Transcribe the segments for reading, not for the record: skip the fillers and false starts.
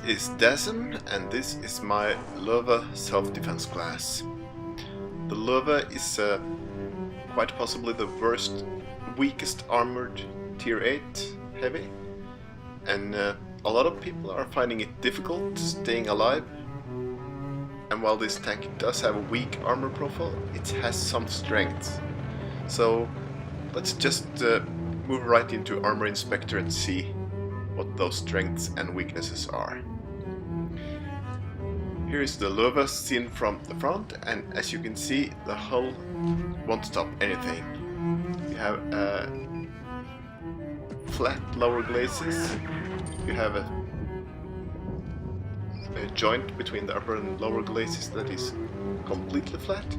is Dasm, and this is my Löwe self-defense class. The Löwe is quite possibly the weakest armored tier 8 heavy, and a lot of people are finding it difficult staying alive. And while this tank does have a weak armor profile, it has some strengths. So let's just move right into Armor Inspector and see what those strengths and weaknesses are. Here is the Löwe seen from the front, and as you can see, the hull won't stop anything. You have flat lower glazes, you have a joint between the upper and lower glazes that is completely flat,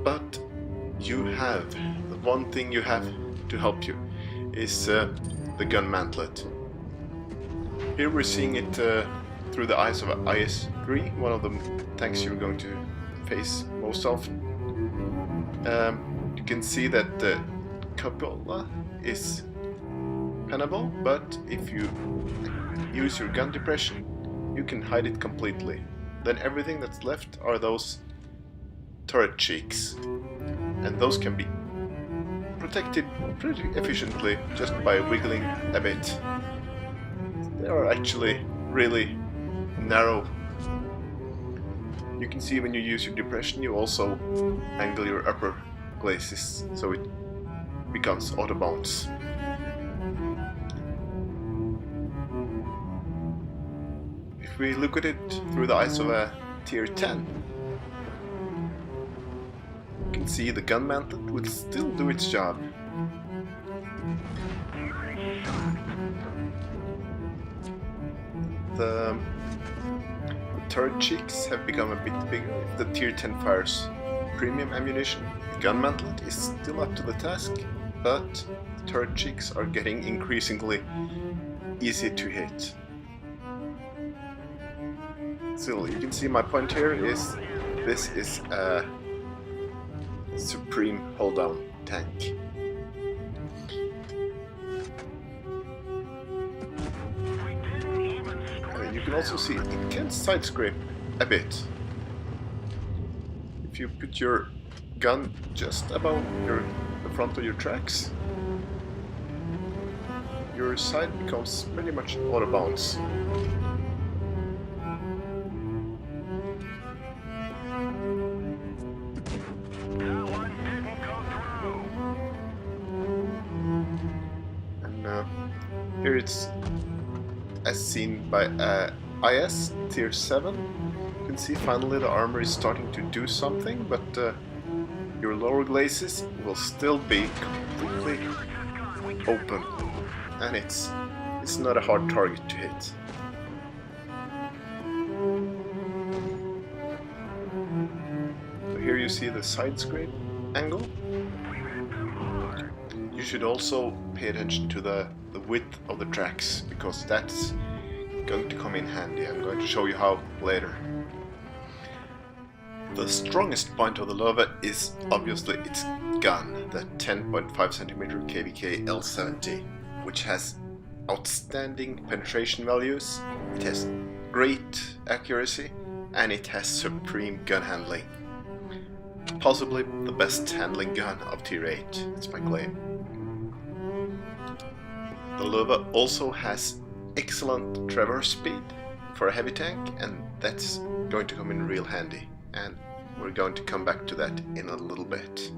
but you have the one thing you have to help you is the gun mantlet. Here we're seeing it through the eyes of IS-3, one of the tanks you're going to face most often. You can see that the cupola is tenable, but if you use your gun depression, you can hide it completely. Then everything that's left are those turret cheeks, and those can be protected pretty efficiently just by wiggling a bit. They are actually really narrow. You can see when you use your depression, you also angle your upper glazes so it becomes auto bounce. If we look at it through the eyes of a tier 10, you can see the gun mantlet will still do its job. The turret cheeks have become a bit bigger if the tier 10 fires premium ammunition. The gun mantlet is still up to the task, but the turret cheeks are getting increasingly easy to hit. Still, you can see my point here is this is a supreme hold down tank. You can also see it can side scrape a bit. If you put your gun just above the front of your tracks, your side becomes pretty much auto bounce. Here it's as seen by IS tier 7. You can see finally the armor is starting to do something, but your lower glazes will still be completely open, and it's not a hard target to hit. So here you see the side scrape angle. You should also pay attention to the width of the tracks, because that's going to come in handy. I'm going to show you how later. The strongest point of the Löwe is obviously its gun, the 10.5 cm KVK L70, which has outstanding penetration values, it has great accuracy, and it has supreme gun handling. Possibly the best handling gun of tier 8, it's my claim. The Löwe also has excellent traverse speed for a heavy tank, and that's going to come in real handy, and we're going to come back to that in a little bit.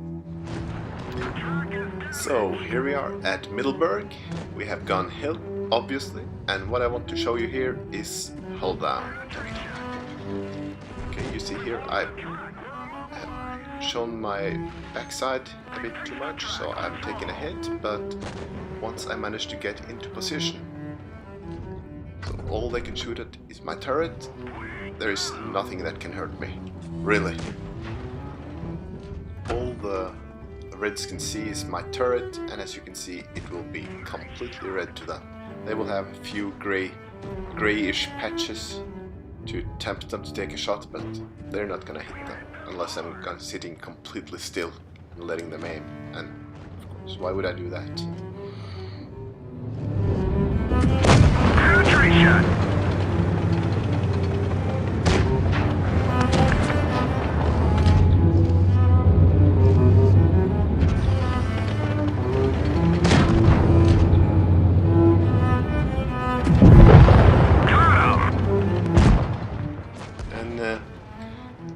So here we are at Middleburg. We have gone hill, obviously, and what I want to show you here is hull down. Okay, you see here I've shown my backside a bit too much, so I'm taking a hit, but once I manage to get into position, so all they can shoot at is my turret, there is nothing that can hurt me, really. All the Reds can see is my turret, and as you can see, it will be completely red to them. They will have a few grayish patches to tempt them to take a shot, but they're not gonna hit them unless I'm sitting completely still and letting them aim, and of course, why would I do that? shot.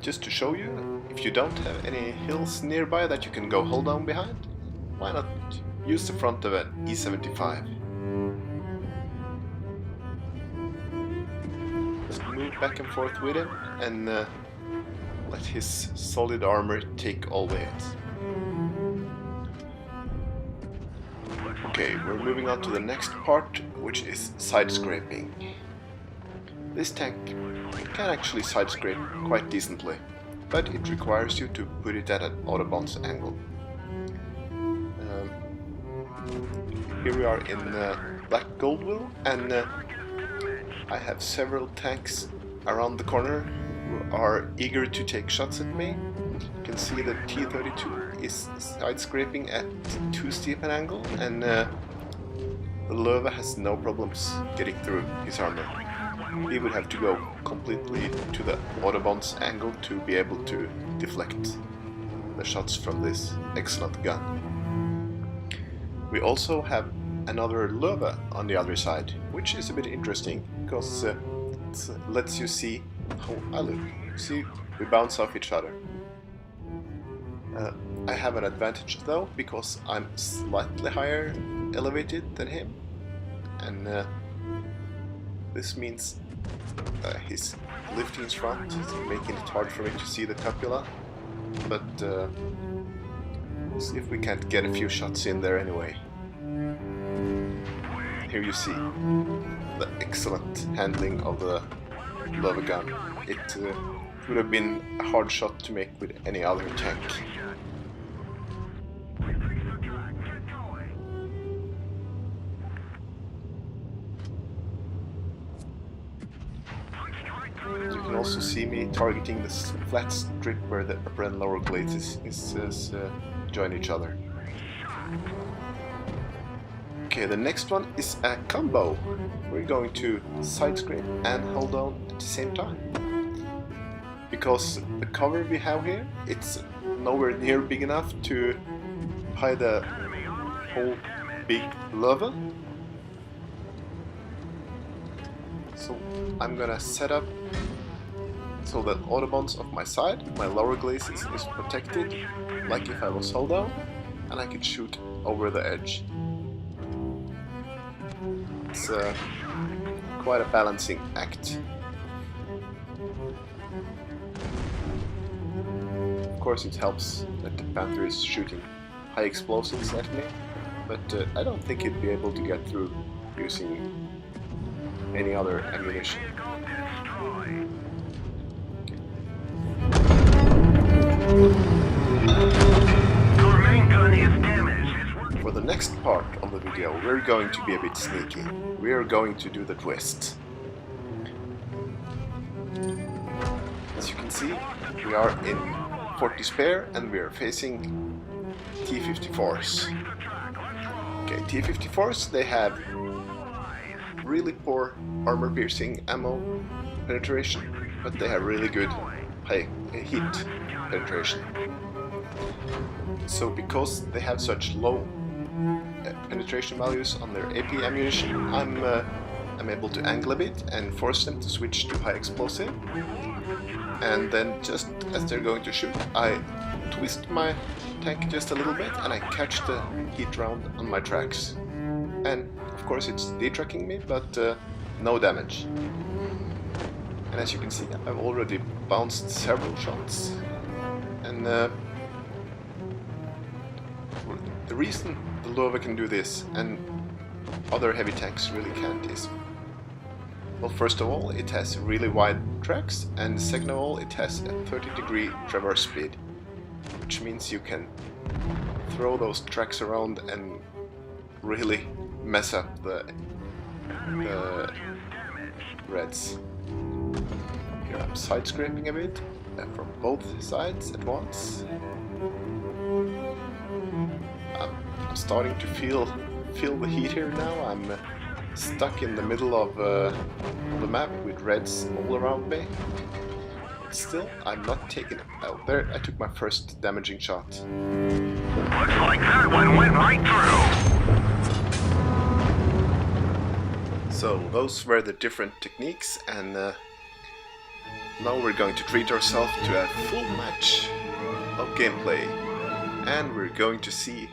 Just to show you, if you don't have any hills nearby that you can go hold down behind, why not use the front of an E75? Just move back and forth with him and let his solid armor take all weight. Okay, we're moving on to the next part, which is side scraping. This tank can actually side scrape quite decently, but it requires you to put it at an out-of-bounds angle. Here we are in Black Goldwell, and I have several tanks around the corner who are eager to take shots at me. You can see that T-32 is side scraping at too steep an angle, and the Löwe has no problems getting through his armor. He would have to go completely to the out-of-bounds angle to be able to deflect the shots from this excellent gun. We also have another Löwe on the other side, which is a bit interesting because it lets you see how I look. See, we bounce off each other. I have an advantage though, because I'm slightly higher elevated than him, and this means he's lifting his front, making it hard for me to see the cupula, but see if we can't get a few shots in there anyway. Here you see the excellent handling of the Löwe gun. It would have been a hard shot to make with any other tank. You can also see me targeting this flat strip where the upper and lower glazes join each other. Okay, the next one is a combo. We're going to side scrape and hold on at the same time. Because the cover we have here, it's nowhere near big enough to hide the whole big Löwe. So I'm gonna set up so that out-of-bounds of my side, my lower glazes, is protected like if I was hold down, and I could shoot over the edge. It's quite a balancing act. Of course it helps that the Panther is shooting high explosives at me, but I don't think he'd be able to get through using any other ammunition. For the next part of the video, we're going to be a bit sneaky. We are going to do the twist. As you can see, we are in Fort Despair and we are facing T-54s. Okay, T-54s, they have really poor armor-piercing ammo penetration, but they have really good high heat penetration. So because they have such low penetration values on their AP ammunition, I'm able to angle a bit and force them to switch to high explosive, and then just as they're going to shoot, I twist my tank just a little bit and I catch the heat round on my tracks. And of course it's detracking me, but no damage. And as you can see, I've already bounced several shots. And the reason the Löwe can do this and other heavy tanks really can't is, well, first of all, it has really wide tracks, and second of all, it has a 30-degree traverse speed, which means you can throw those tracks around and really mess up the Reds. Here I'm side scraping a bit from both sides at once. I'm starting to feel the heat here now. I'm stuck in the middle of the map with reds all around me. Still, I'm not taking it out. There, I took my first damaging shot. Looks like that one went right through. So, those were the different techniques, and now we're going to treat ourselves to a full match of gameplay. And we're going to see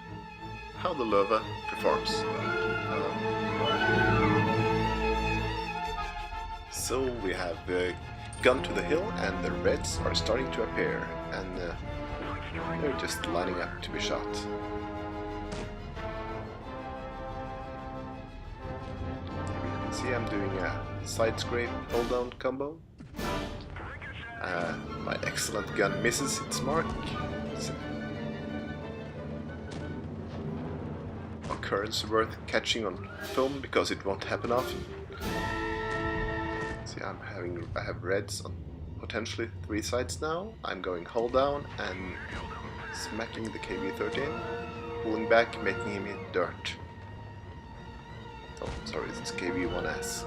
how the Löwe performs. So we have gone to the hill and the reds are starting to appear, and they're just lining up to be shot. You can see I'm doing a side scrape hold down combo. My excellent gun misses its mark. It's occurrence worth catching on film because it won't happen often. See, I have reds on potentially 3 sides now. I'm going hold down and smacking the KV-13, pulling back, making him hit dirt. Oh, sorry, it's KV-1S.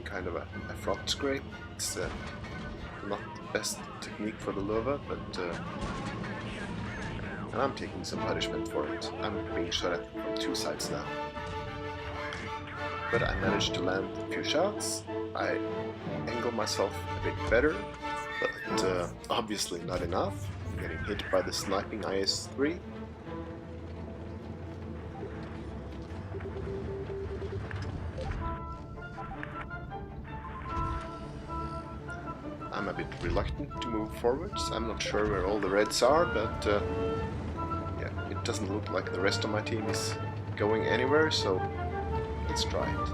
Kind of a front scrape. It's not the best technique for the Löwe, but and I'm taking some punishment for it. I'm being shot at from 2 sides now. But I managed to land a few shots. I angle myself a bit better, but obviously not enough. I'm getting hit by the sniping IS-3. I'm a bit reluctant to move forwards. I'm not sure where all the reds are, but yeah, it doesn't look like the rest of my team is going anywhere, so let's try it.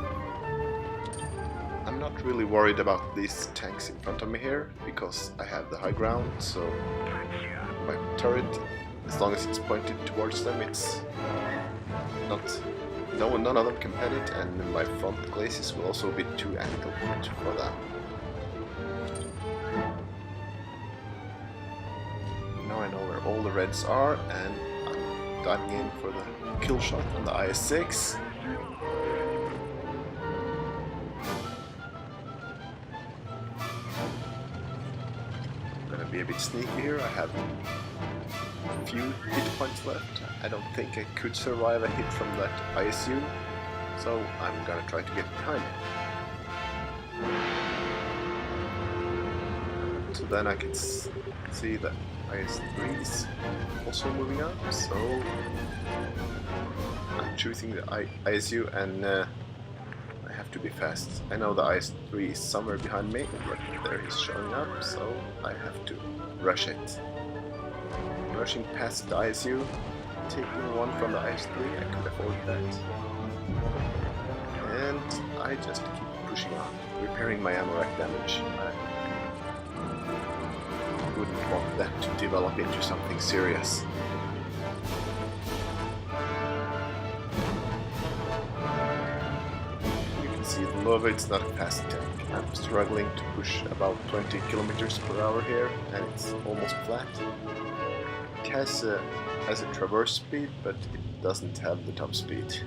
I'm not really worried about these tanks in front of me here, because I have the high ground, so my turret, as long as it's pointed towards them, it's not... none of them can pen it, and my front glacis will also be too angled for that. Now I know where all the reds are, and I'm diving in for the kill shot on the IS-6. I'm gonna be a bit sneaky here. I have a few hit points left. I don't think I could survive a hit from that ISU, so I'm gonna try to get behind it. So then I can see that IS-3 is also moving up, so I'm choosing the ISU, and I have to be fast. I know the IS-3 is somewhere behind me, but there he's showing up, so I have to rush it. Rushing past the ISU, taking one from the IS-3, I could afford that. And I just keep pushing on, repairing my ammo rack damage. I wouldn't want that to develop into something serious. You can see the Löwe, it's not a fast tank. I'm struggling to push about 20 kilometers per hour here, and it's almost flat. It has a traverse speed, but it doesn't have the top speed.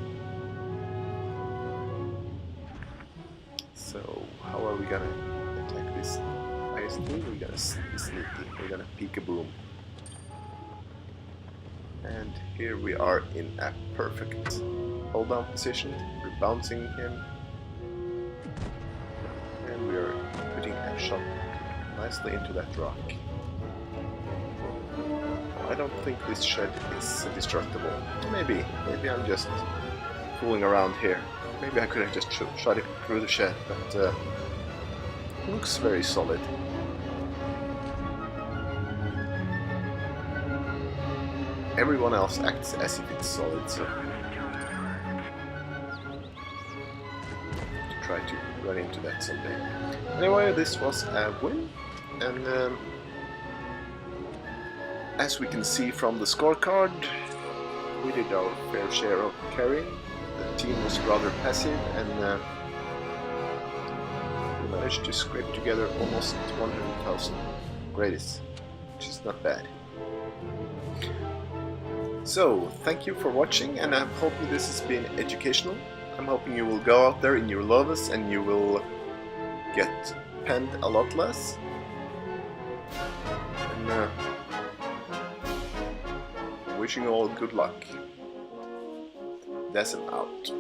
So how are we gonna attack this IS-3? We're gonna be sneaky, we're gonna peek-a-boom. And here we are in a perfect hold down position. We're bouncing him, and we are putting a shot nicely into that rock. I don't think this shed is destructible. Maybe I'm just fooling around here. Maybe I could have just shot it through the shed, but it looks very solid. Everyone else acts as if it's solid, so try to run into that someday. Anyway, this was a win, and as we can see from the scorecard, we did our fair share of carrying. The team was rather passive, and we managed to scrape together almost 100,000 credits, which is not bad. So, thank you for watching, and I'm hoping this has been educational. I'm hoping you will go out there in your Lovas and you will get penned a lot less. And wishing you all good luck. That's out.